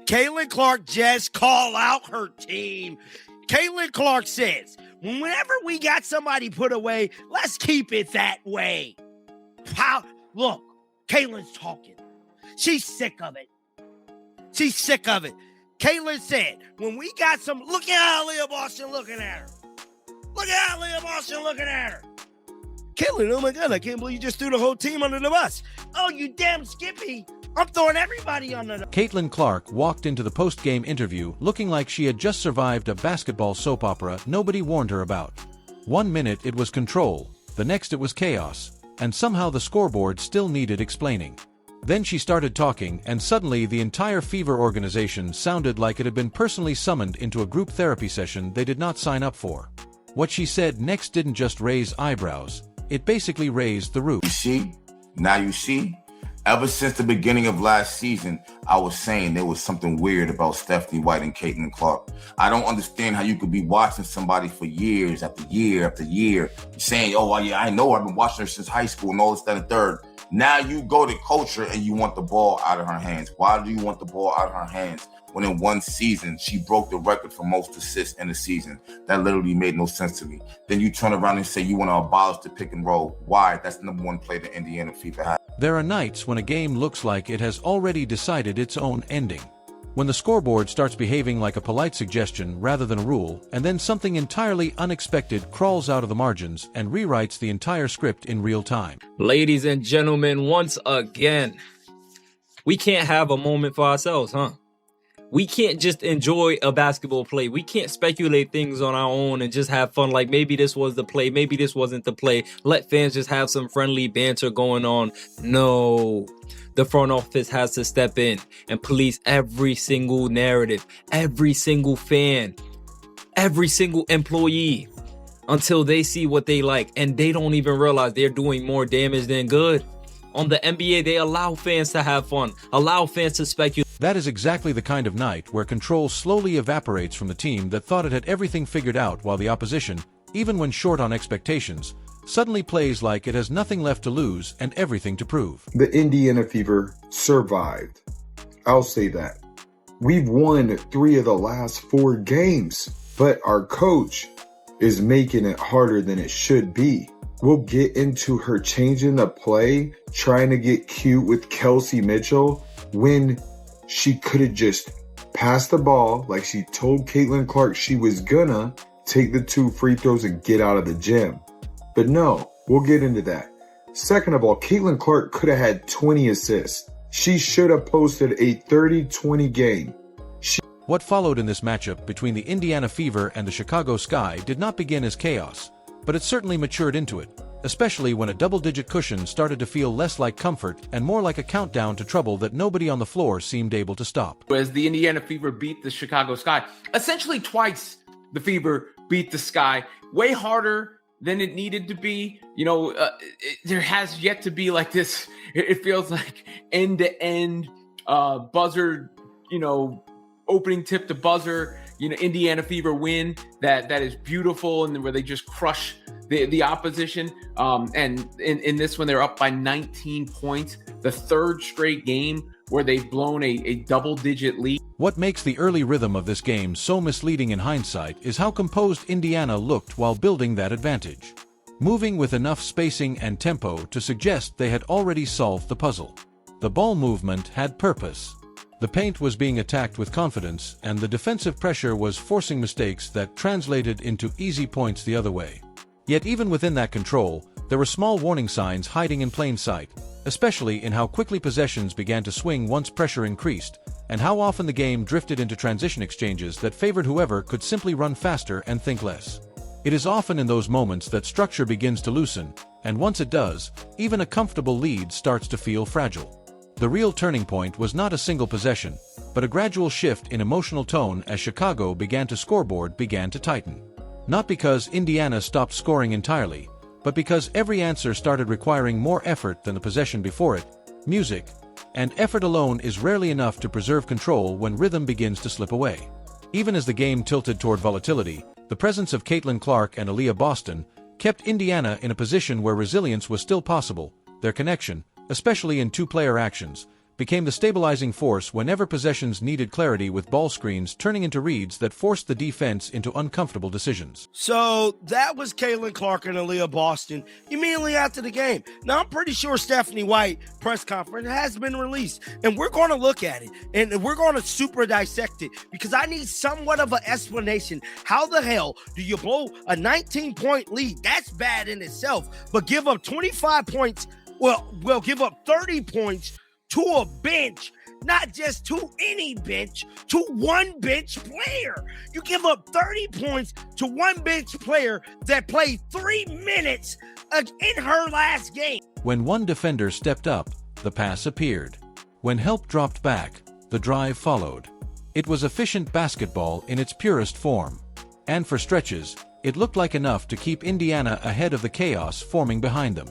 Caitlin Clark just called out her team. Caitlin Clark says, whenever we got somebody put away, let's keep it that way. Look, Caitlin's talking. She's sick of it. She's sick of it. Caitlin said, when we got some, look at how Leah Boston looking at her. Look at how Leah Boston looking at her. Caitlin, oh my God, I can't believe you just threw the whole team under the bus. Oh, you damn Skippy. I'm throwing everybody under the... Caitlin Clark walked into the post-game interview looking like she had just survived a basketball soap opera nobody warned her about. 1 minute it was control, the next it was chaos, and somehow the scoreboard still needed explaining. Then she started talking, and suddenly the entire Fever organization sounded like it had been personally summoned into a group therapy session they did not sign up for. What she said next didn't just raise eyebrows, it basically raised the roof. You see? Now you see? Ever since the beginning of last season, I was saying there was something weird about Stephanie White and Caitlin Clark. I don't understand how you could be watching somebody for years after year after year, saying, oh, well, yeah, I know, I've been watching her since high school and all this, that, and third. Now you go to coach her and you want the ball out of her hands. Why do you want the ball out of her hands when in one season she broke the record for most assists in the season? That literally made no sense to me. Then you turn around and say you want to abolish the pick and roll. Why? That's the number one play the Indiana Fever has. There are nights when a game looks like it has already decided its own ending. When the scoreboard starts behaving like a polite suggestion rather than a rule, and then something entirely unexpected crawls out of the margins and rewrites the entire script in real time. Ladies and gentlemen, once again, we can't have a moment for ourselves, huh? We can't just enjoy a basketball play. We can't speculate things on our own and just have fun like maybe this was the play, maybe this wasn't the play. Let fans just have some friendly banter going on. No, the front office has to step in and police every single narrative, every single fan, every single employee until they see what they like and they don't even realize they're doing more damage than good. On the NBA, they allow fans to have fun, allow fans to speculate. That is exactly the kind of night where control slowly evaporates from the team that thought it had everything figured out, while the opposition, even when short on expectations, suddenly plays like it has nothing left to lose and everything to prove. The Indiana Fever survived. I'll say that. We've won 3 of the last 4 games, but our coach is making it harder than it should be. We'll get into her changing the play, trying to get cute with Kelsey Mitchell when she could have just passed the ball like she told Caitlin Clark she was gonna, take the 2 free throws and get out of the gym. But no, we'll get into that. Second of all, Caitlin Clark could have had 20 assists. She should have posted a 30-20 game. What followed in this matchup between the Indiana Fever and the Chicago Sky did not begin as chaos, but it certainly matured into it, especially when a double-digit cushion started to feel less like comfort and more like a countdown to trouble that nobody on the floor seemed able to stop. As the Indiana Fever beat the Chicago Sky, essentially twice the Fever beat the Sky, way harder than it needed to be. You know, there has yet to be like this, it feels like end-to-end buzzer, you know, opening tip to buzzer, you know, Indiana Fever win that is beautiful, and where they just crush the opposition. And in this one, they're up by 19 points, the 3rd straight game where they've blown a double-digit lead. What makes the early rhythm of this game so misleading in hindsight is how composed Indiana looked while building that advantage, moving with enough spacing and tempo to suggest they had already solved the puzzle. The ball movement had purpose. The paint was being attacked with confidence, and the defensive pressure was forcing mistakes that translated into easy points the other way. Yet even within that control, there were small warning signs hiding in plain sight, especially in how quickly possessions began to swing once pressure increased, and how often the game drifted into transition exchanges that favored whoever could simply run faster and think less. It is often in those moments that structure begins to loosen, and once it does, even a comfortable lead starts to feel fragile. The real turning point was not a single possession, but a gradual shift in emotional tone as Chicago began to tighten. Not because Indiana stopped scoring entirely, but because every answer started requiring more effort than the possession before it, music, and effort alone is rarely enough to preserve control when rhythm begins to slip away. Even as the game tilted toward volatility, the presence of Caitlin Clark and Aaliyah Boston kept Indiana in a position where resilience was still possible. Their connection, especially in 2-player actions, became the stabilizing force whenever possessions needed clarity, with ball screens turning into reads that forced the defense into uncomfortable decisions. So that was Caitlin Clark and Aaliyah Boston immediately after the game. Now, I'm pretty sure Stephanie White press conference has been released, and we're going to look at it, and we're going to super dissect it, because I need somewhat of an explanation. How the hell do you blow a 19-point lead? That's bad in itself, but give up 25 points, well, give up 30 points to a bench, not just to any bench, to one bench player. You give up 30 points to one bench player that played 3 minutes in her last game. When one defender stepped up, the pass appeared. When help dropped back, the drive followed. It was efficient basketball in its purest form. And for stretches, it looked like enough to keep Indiana ahead of the chaos forming behind them.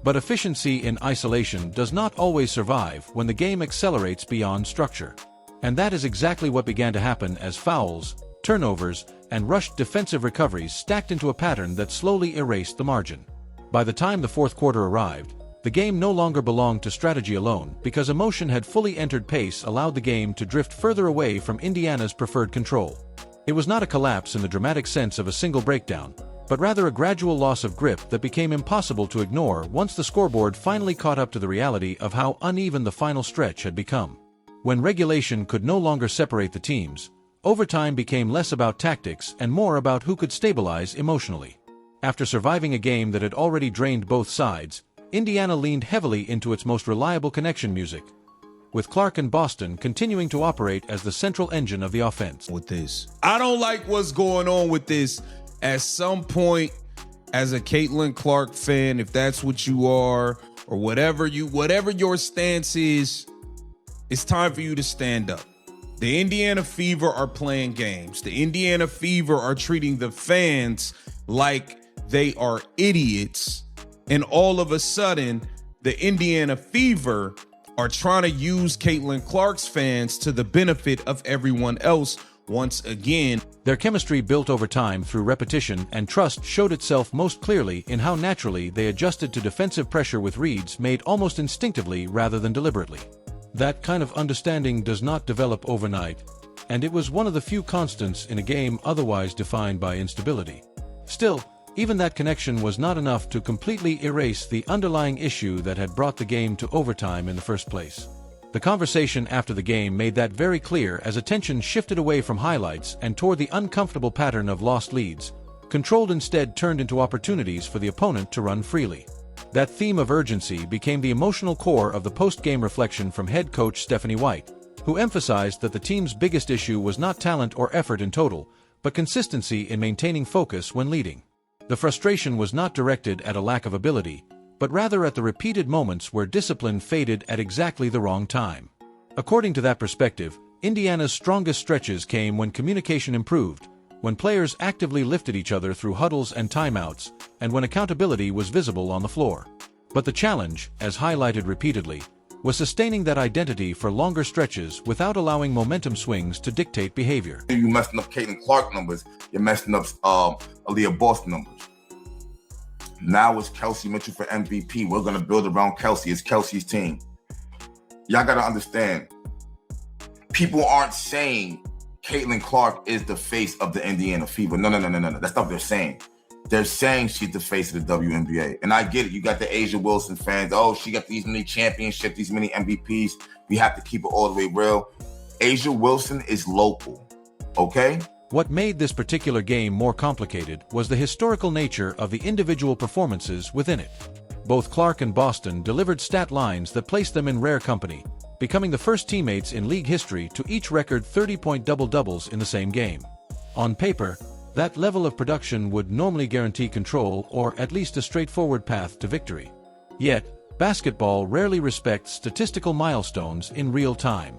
But efficiency in isolation does not always survive when the game accelerates beyond structure. And that is exactly what began to happen as fouls, turnovers, and rushed defensive recoveries stacked into a pattern that slowly erased the margin. By the time the fourth quarter arrived, the game no longer belonged to strategy alone, because emotion had fully entered. Pace allowed the game to drift further away from Indiana's preferred control. It was not a collapse in the dramatic sense of a single breakdown, but rather a gradual loss of grip that became impossible to ignore once the scoreboard finally caught up to the reality of how uneven the final stretch had become. When regulation could no longer separate the teams, overtime became less about tactics and more about who could stabilize emotionally. After surviving a game that had already drained both sides, Indiana leaned heavily into its most reliable connection music, with Clark and Boston continuing to operate as the central engine of the offense. With this, I don't like what's going on with this. At some point, as a Caitlin Clark fan, if that's what you are, or whatever your stance is, it's time for you to stand up. The Indiana Fever are playing games. The Indiana Fever are treating the fans like they are idiots. And all of a sudden, the Indiana Fever are trying to use Caitlin Clark's fans to the benefit of everyone else once again. Their chemistry built over time through repetition and trust showed itself most clearly in how naturally they adjusted to defensive pressure with reads made almost instinctively rather than deliberately. That kind of understanding does not develop overnight, and it was one of the few constants in a game otherwise defined by instability. Still, even that connection was not enough to completely erase the underlying issue that had brought the game to overtime in the first place. The conversation after the game made that very clear as attention shifted away from highlights and toward the uncomfortable pattern of lost leads, controlled instead turned into opportunities for the opponent to run freely. That theme of urgency became the emotional core of the post-game reflection from head coach Stephanie White, who emphasized that the team's biggest issue was not talent or effort in total, but consistency in maintaining focus when leading. The frustration was not directed at a lack of ability, but rather at the repeated moments where discipline faded at exactly the wrong time. According to that perspective, Indiana's strongest stretches came when communication improved, when players actively lifted each other through huddles and timeouts, and when accountability was visible on the floor. But the challenge, as highlighted repeatedly, was sustaining that identity for longer stretches without allowing momentum swings to dictate behavior. You're messing up Caitlin Clark numbers, you're messing up Aaliyah Boston numbers. Now it's Kelsey Mitchell for MVP. We're going to build around Kelsey. It's Kelsey's team. Y'all got to understand, people aren't saying Caitlin Clark is the face of the Indiana Fever. No. That's not what they're saying. They're saying she's the face of the WNBA. And I get it. You got the Asia Wilson fans. Oh, she got these many championships, these many MVPs. We have to keep it all the way real. Asia Wilson is local, okay? What made this particular game more complicated was the historical nature of the individual performances within it. Both Clark and Boston delivered stat lines that placed them in rare company, becoming the first teammates in league history to each record 30-point double-doubles in the same game. On paper, that level of production would normally guarantee control or at least a straightforward path to victory. Yet, basketball rarely respects statistical milestones in real time.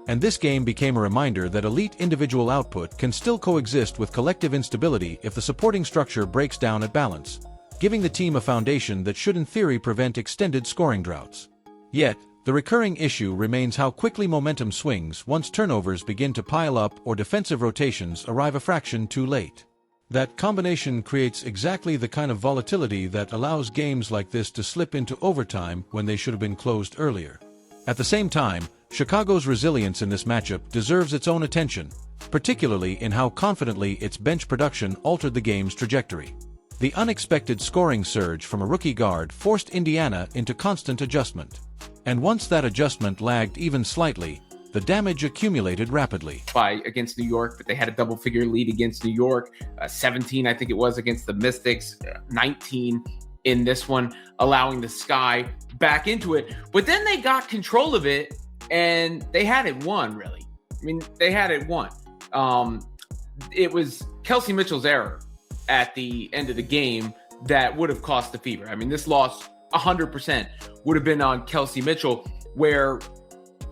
And this game became a reminder that elite individual output can still coexist with collective instability if the supporting structure breaks down at balance, giving the team a foundation that should in theory prevent extended scoring droughts. Yet, the recurring issue remains how quickly momentum swings once turnovers begin to pile up or defensive rotations arrive a fraction too late. That combination creates exactly the kind of volatility that allows games like this to slip into overtime when they should have been closed earlier. At the same time, Chicago's resilience in this matchup deserves its own attention, particularly in how confidently its bench production altered the game's trajectory. The unexpected scoring surge from a rookie guard forced Indiana into constant adjustment. And once that adjustment lagged even slightly, the damage accumulated rapidly. Against New York, but they had a double-figure lead against New York, 17, I think it was, against the Mystics, 19 in this one, allowing the Sky back into it. But then they got control of it, and they had it won, really. I mean, they had it won. It was Kelsey Mitchell's error at the end of the game that would have cost the Fever. I mean, this loss 100% would have been on Kelsey Mitchell, where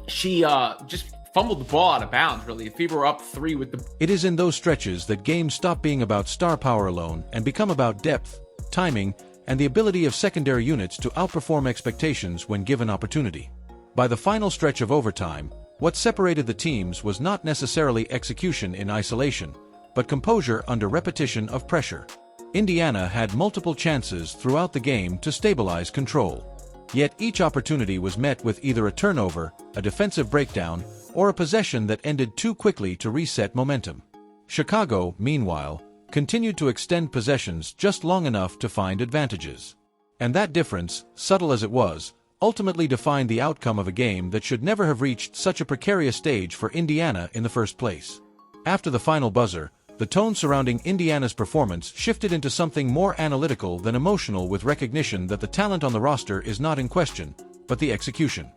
she just fumbled the ball out of bounds, really. The Fever were up 3 with the... It is in those stretches that games stop being about star power alone and become about depth, timing, and the ability of secondary units to outperform expectations when given opportunity. By the final stretch of overtime, what separated the teams was not necessarily execution in isolation, but composure under repetition of pressure. Indiana had multiple chances throughout the game to stabilize control. Yet each opportunity was met with either a turnover, a defensive breakdown, or a possession that ended too quickly to reset momentum. Chicago, meanwhile, continued to extend possessions just long enough to find advantages. And that difference, subtle as it was, ultimately defined the outcome of a game that should never have reached such a precarious stage for Indiana in the first place. After the final buzzer, the tone surrounding Indiana's performance shifted into something more analytical than emotional, with recognition that the talent on the roster is not in question, but the execution.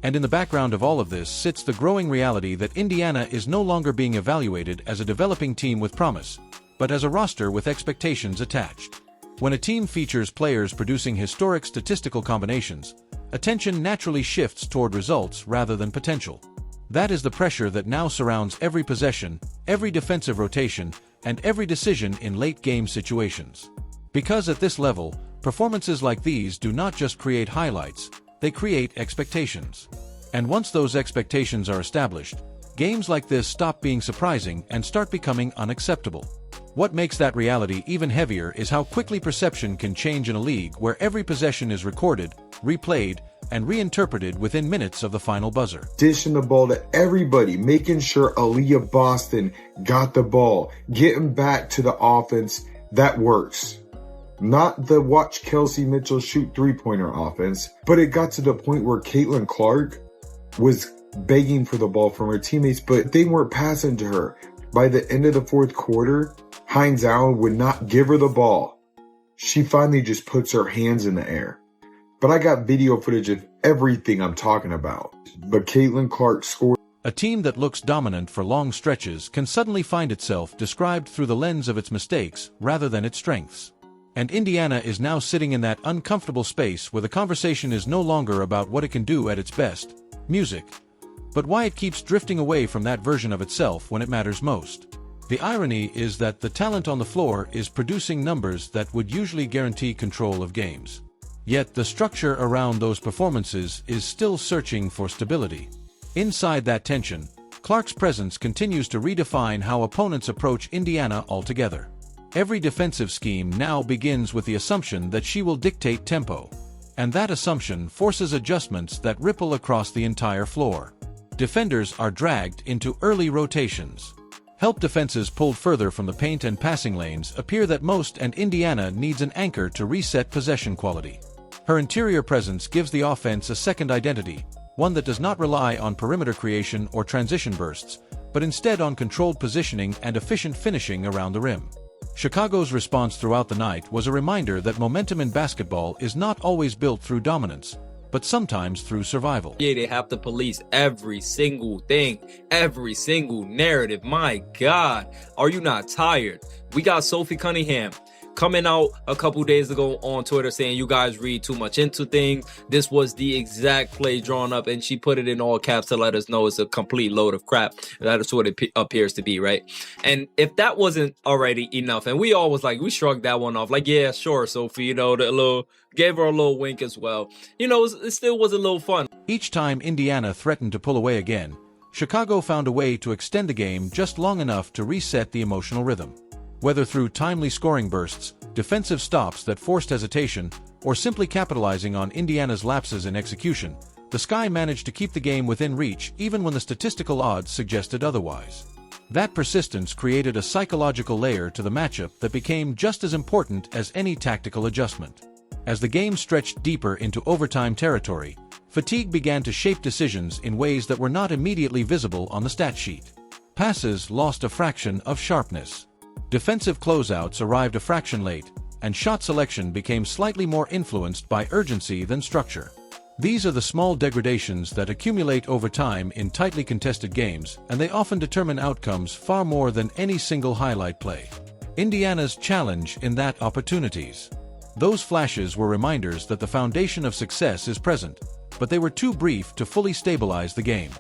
And in the background of all of this sits the growing reality that Indiana is no longer being evaluated as a developing team with promise, but as a roster with expectations attached. When a team features players producing historic statistical combinations, attention naturally shifts toward results rather than potential. That is the pressure that now surrounds every possession, every defensive rotation, and every decision in late-game situations. Because at this level, performances like these do not just create highlights, they create expectations. And once those expectations are established, games like this stop being surprising and start becoming unacceptable. What makes that reality even heavier is how quickly perception can change in a league where every possession is recorded, replayed, and reinterpreted within minutes of the final buzzer. Dishing the ball to everybody, making sure Aaliyah Boston got the ball, getting back to the offense that works. Not the watch Kelsey Mitchell shoot three-pointer offense, but it got to the point where Caitlin Clark was begging for the ball from her teammates, but they weren't passing to her. By the end of the fourth quarter, Hines Allen would not give her the ball. She finally just puts her hands in the air. But I got video footage of everything I'm talking about. But Caitlin Clark scored. A team that looks dominant for long stretches can suddenly find itself described through the lens of its mistakes rather than its strengths. And Indiana is now sitting in that uncomfortable space where the conversation is no longer about what it can do at its best, music, but why it keeps drifting away from that version of itself when it matters most. The irony is that the talent on the floor is producing numbers that would usually guarantee control of games. Yet the structure around those performances is still searching for stability. Inside that tension, Clark's presence continues to redefine how opponents approach Indiana altogether. Every defensive scheme now begins with the assumption that she will dictate tempo, and that assumption forces adjustments that ripple across the entire floor. Defenders are dragged into early rotations. Help defenses pulled further from the paint and passing lanes appear that most, and Indiana needs an anchor to reset possession quality. Her interior presence gives the offense a second identity, one that does not rely on perimeter creation or transition bursts, but instead on controlled positioning and efficient finishing around the rim. Chicago's response throughout the night was a reminder that momentum in basketball is not always built through dominance, but sometimes through survival. Yeah, they have to police every single thing, every single narrative. My God, are you not tired? We got Sophie Cunningham coming out a couple days ago on Twitter saying you guys read too much into things. This was the exact play drawn up, and she put it in all caps to let us know it's a complete load of crap. That is what it appears to be, right? And if that wasn't already enough, and we all was like, we shrugged that one off, like, yeah, sure, Sophie, you know, gave her a little wink as well. You know, it still was a little fun. Each time Indiana threatened to pull away again, Chicago found a way to extend the game just long enough to reset the emotional rhythm. Whether through timely scoring bursts, defensive stops that forced hesitation, or simply capitalizing on Indiana's lapses in execution, The Sky managed to keep the game within reach even when the statistical odds suggested otherwise. That persistence created a psychological layer to the matchup that became just as important as any tactical adjustment. As the game stretched deeper into overtime territory, fatigue began to shape decisions in ways that were not immediately visible on the stat sheet. Passes lost a fraction of sharpness. Defensive closeouts arrived a fraction late, and shot selection became slightly more influenced by urgency than structure. These are the small degradations that accumulate over time in tightly contested games, and they often determine outcomes far more than any single highlight play. Indiana's challenge in that opportunities. Those flashes were reminders that the foundation of success is present, but they were too brief to fully stabilize the game.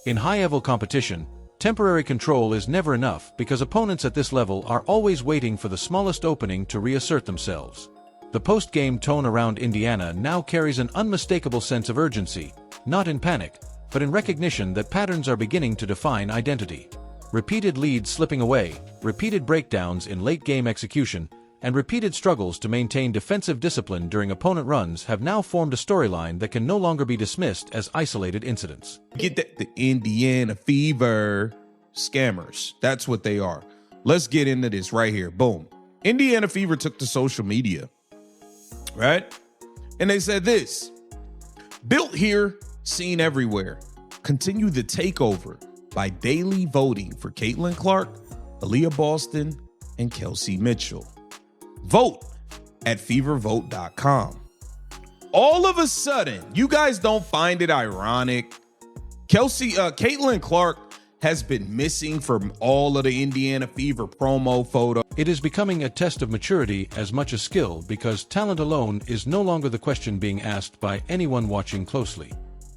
In high-level competition, temporary control is never enough because opponents at this level are always waiting for the smallest opening to reassert themselves. The post-game tone around Indiana now carries an unmistakable sense of urgency, not in panic, but in recognition that patterns are beginning to define identity. Repeated leads slipping away, repeated breakdowns in late-game execution, and repeated struggles to maintain defensive discipline during opponent runs have now formed a storyline that can no longer be dismissed as isolated incidents. Get that, the Indiana Fever scammers. That's what they are. Let's get into this right here. Boom. Indiana Fever took to social media, right? And they said this: built here, seen everywhere. Continue the takeover by daily voting for Caitlin Clark, Aaliyah Boston, and Kelsey Mitchell. Vote at fevervote.com. All of a sudden, you guys don't find it ironic? Caitlin Clark has been missing from all of the Indiana Fever promo photos. It is becoming a test of maturity as much as skill because talent alone is no longer the question being asked by anyone watching closely.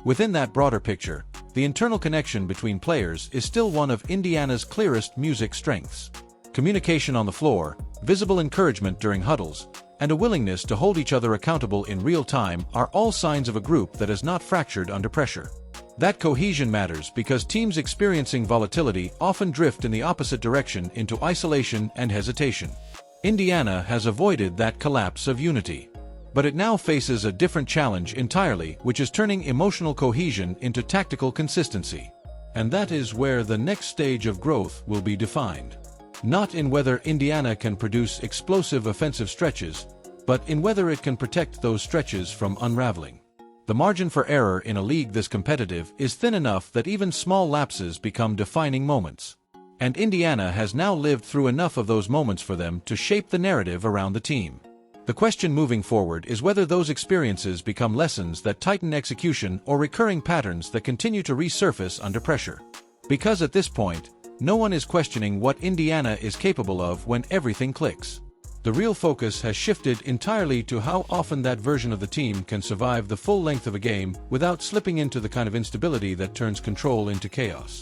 Within that broader picture, the internal connection between players is still one of Indiana's clearest music strengths. Communication on the floor, visible encouragement during huddles, and a willingness to hold each other accountable in real time are all signs of a group that is not fractured under pressure. That cohesion matters because teams experiencing volatility often drift in the opposite direction into isolation and hesitation. Indiana has avoided that collapse of unity. But it now faces a different challenge entirely, which is turning emotional cohesion into tactical consistency. And that is where the next stage of growth will be defined. Not in whether Indiana can produce explosive offensive stretches, but in whether it can protect those stretches from unraveling. The margin for error in a league this competitive is thin enough that even small lapses become defining moments. And Indiana has now lived through enough of those moments for them to shape the narrative around the team. The question moving forward is whether those experiences become lessons that tighten execution or recurring patterns that continue to resurface under pressure. Because at this point, no one is questioning what Indiana is capable of when everything clicks. The real focus has shifted entirely to how often that version of the team can survive the full length of a game without slipping into the kind of instability that turns control into chaos.